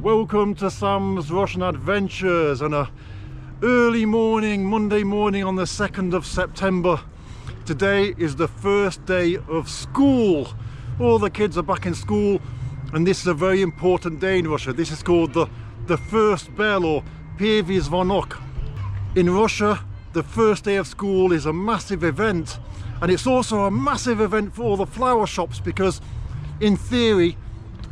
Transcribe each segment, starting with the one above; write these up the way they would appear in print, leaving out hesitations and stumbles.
Welcome to Sam's Russian Adventures on a early morning, Monday morning on the 2nd of September. Today is the first day of school. All the kids are back in school and this is a very important day in Russia. This is called the first bell or Первый звонок. In Russia, the first day of school is a massive event, and it's also a massive event for all the flower shops because in theory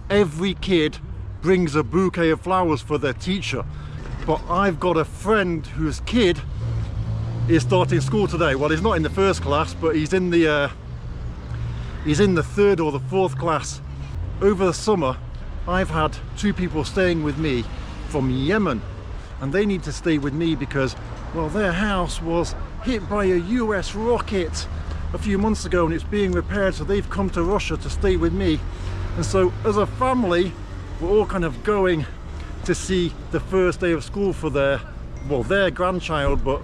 every kid brings a bouquet of flowers for their teacher. But I've got a friend whose kid is starting school today. Well, he's not in the first class, but he's in the third or the fourth class. Over the summer I've had two people staying with me from Yemen, and they need to stay with me because, well, their house was hit by a US rocket a few months ago and it's being repaired, so they've come to Russia to stay with me. And so as a family we're all kind of going to see the first day of school for their grandchild, but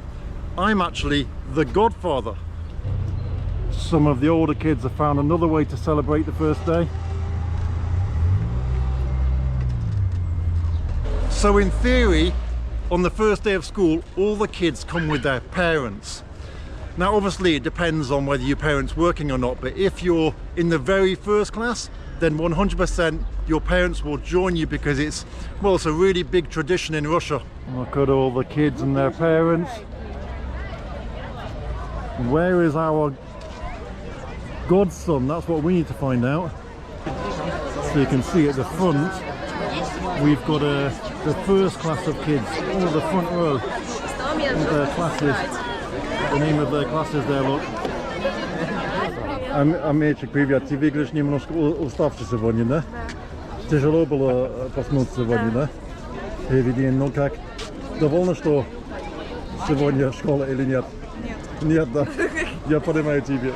I'm actually the godfather. Some of the older kids have found another way to celebrate the first day. So in theory, on the first day of school, all the kids come with their parents. Now obviously it depends on whether your parents working or not, but if you're in the very first class, then 100% your parents will join you because it's a really big tradition in Russia. Look at all the kids and their parents. Where is our godson? That's what we need to find out. So you can see at the front we've got the first class of kids, all the front row, all their classes, the name of their classes there, look. Амечек, привет, ты выглядишь немножко уставший сегодня, да? Тяжело было проснуться сегодня, да? Первый день, ну как? Довольна, что сегодня школа или нет? Нет, да? Я понимаю тебя.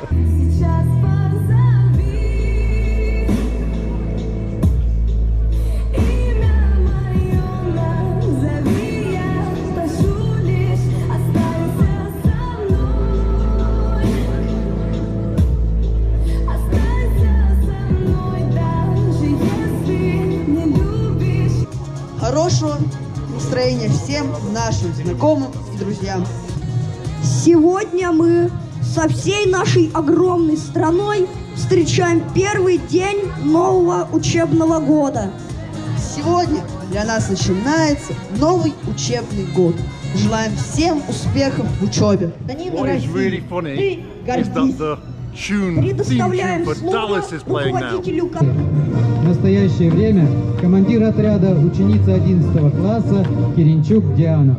Хорошего настроения всем нашим знакомым и друзьям. Сегодня мы со всей нашей огромной страной встречаем первый день нового учебного года. Сегодня для нас начинается новый учебный год. Желаем всем успехов в учебе. What is really funny is that the theme tune for Dallas is playing now. В настоящее время командир отряда, ученица 11 класса Киренчук Диана.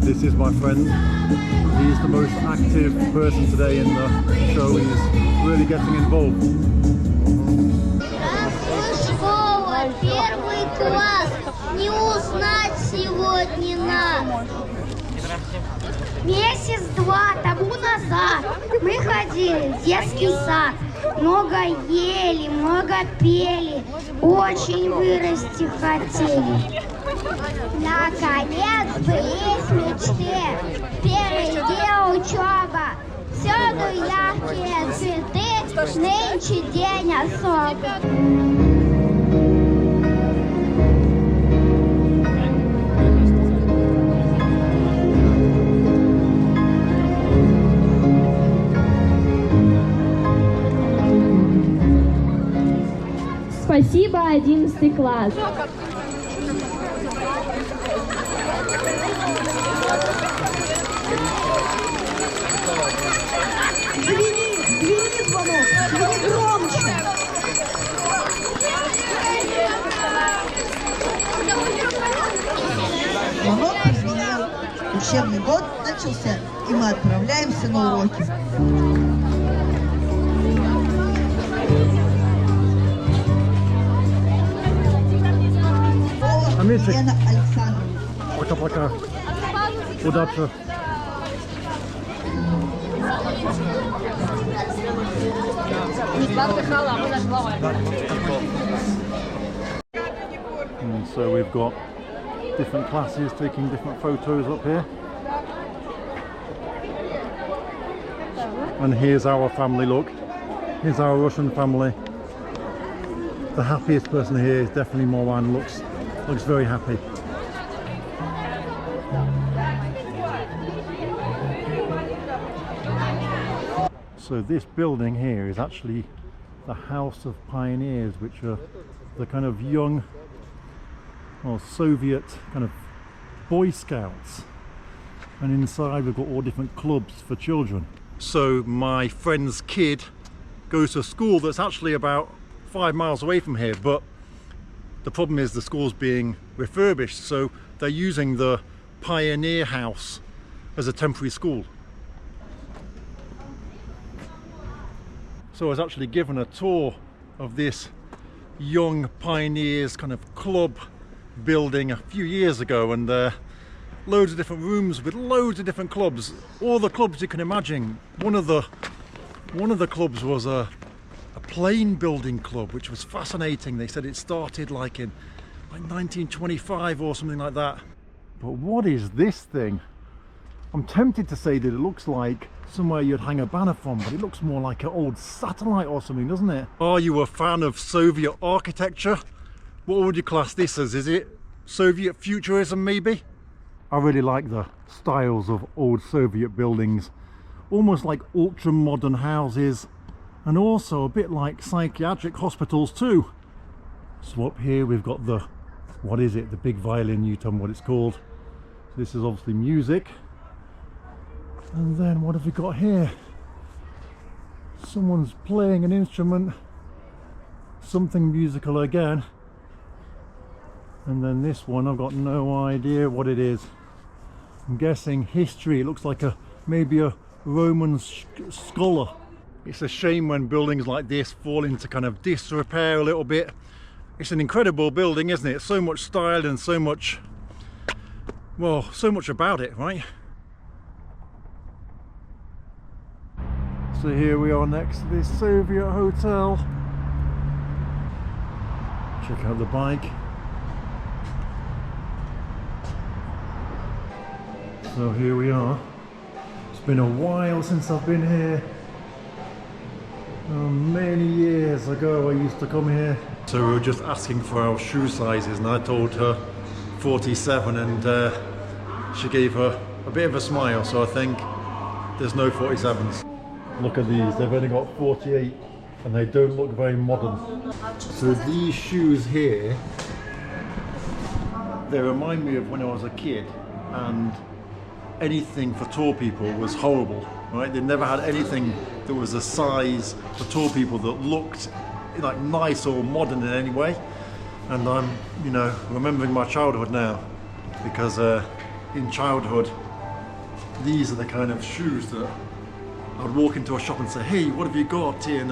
This is my friend. He is the most active person today in the show. He's really getting involved. Школа, первый класс. Не узнать сегодня нам. Месяц-два тому назад мы ходили в детский сад. Много ели, много пели, очень вырасти хотели. Наконец сбылись мечты, впереди учеба. Всюду яркие цветы, нынче день особый. Спасибо, 11 класс. Звени звонок, звени громче. Звонок прозвенел, учебный год начался, и мы отправляемся на уроки. Елена Александровна. Пока-пока. Удачи. And so we've got different classes taking different photos up here. And here's our family, look. Here's our Russian family. The happiest person here is definitely Moran, looks very happy. So this building here is actually the House of Pioneers, which are the kind of young, well, Soviet kind of Boy Scouts. And inside we've got all different clubs for children. So my friend's kid goes to a school that's actually about 5 miles away from here, but the problem is the school's being refurbished, so they're using the Pioneer House as a temporary school. So I was actually given a tour of this young pioneers kind of club building a few years ago, and loads of different rooms with loads of different clubs, all the clubs you can imagine. One of the clubs was a plane building club, which was fascinating. They said it started like in 1925 or something like that. But what is this thing? I'm tempted to say that it looks like somewhere you'd hang a banner from, but it looks more like an old satellite or something, doesn't it? Are you a fan of Soviet architecture? What would you class this as? Is it Soviet futurism maybe? I really like the styles of old Soviet buildings, almost like ultra modern houses, and also a bit like psychiatric hospitals too. So up here we've got the, what is it, the big violin, you tell me what it's called. So this is obviously music. And then what have we got here? Someone's playing an instrument, something musical again. And then this one, I've got no idea what it is. I'm guessing history. It looks like maybe a Roman scholar. It's a shame when buildings like this fall into kind of disrepair a little bit. It's an incredible building, isn't it? So much style and so much, well, so much about it, right? So here we are next to this Soviet hotel. Check out the bike. So here we are. It's been a while since I've been here. Many years ago I used to come here. So we were just asking for our shoe sizes, and I told her 47, and she gave her a bit of a smile, so I think there's no 47s. Look at these, they've only got 48 and they don't look very modern. So these shoes here, they remind me of when I was a kid, and anything for tall people was horrible, right? They never had anything that was a size for tall people that looked like nice or modern in any way. And I'm, you know, remembering my childhood now, because in childhood, these are the kind of shoes that I would walk into a shop and say, hey, what have you got in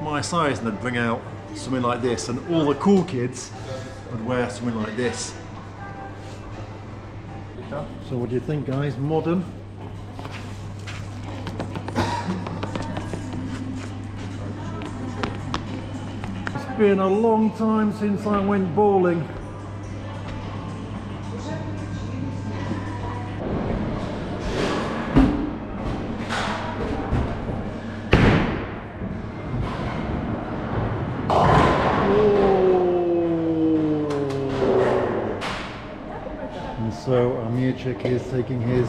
my size? And they'd bring out something like this, and all the cool kids would wear something like this. So what do you think, guys? Modern? It's been a long time since I went bowling. So Amirchik is taking his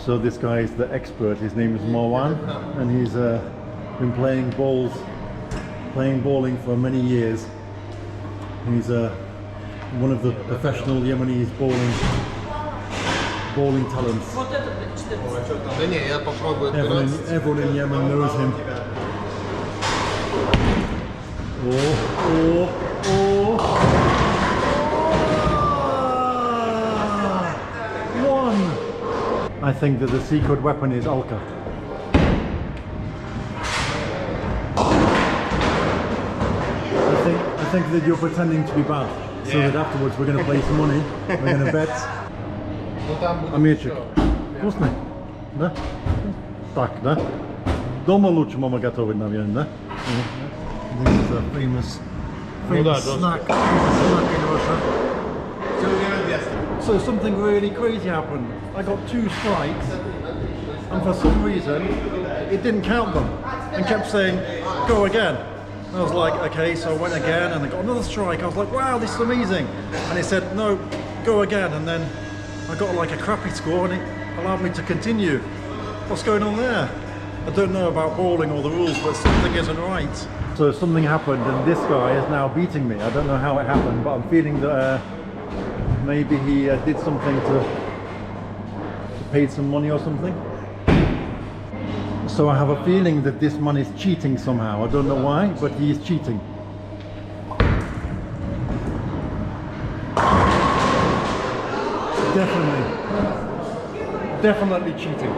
So this guy is the expert. His name is Marwan, and he's been playing bowling for many years. He's one of the professional Yemenis bowling talents. Everyone in Yemen knows him. One! I think that the secret weapon is Alka. I think that you're pretending to be bad, so that afterwards we're going to play some money, we're going to bet. Амирчик, вкусный? Да? Так, да? Дома лучше мама готовит, наверное, да? This is a famous snack in Russia. So something really crazy happened. I got 2 strikes, and for some reason it didn't count them and kept saying go again. And I was like, okay, so I went again and I got another strike. I was like, wow, this is amazing. And it said no, go again, and then I got like a crappy score and it allowed me to continue. What's going on there? I don't know about bowling or the rules, but something isn't right. So something happened and this guy is now beating me. I don't know how it happened, but I'm feeling that maybe he did something to paid some money or something. So I have a feeling that this man is cheating somehow. I don't know why, but he is cheating. Definitely cheating.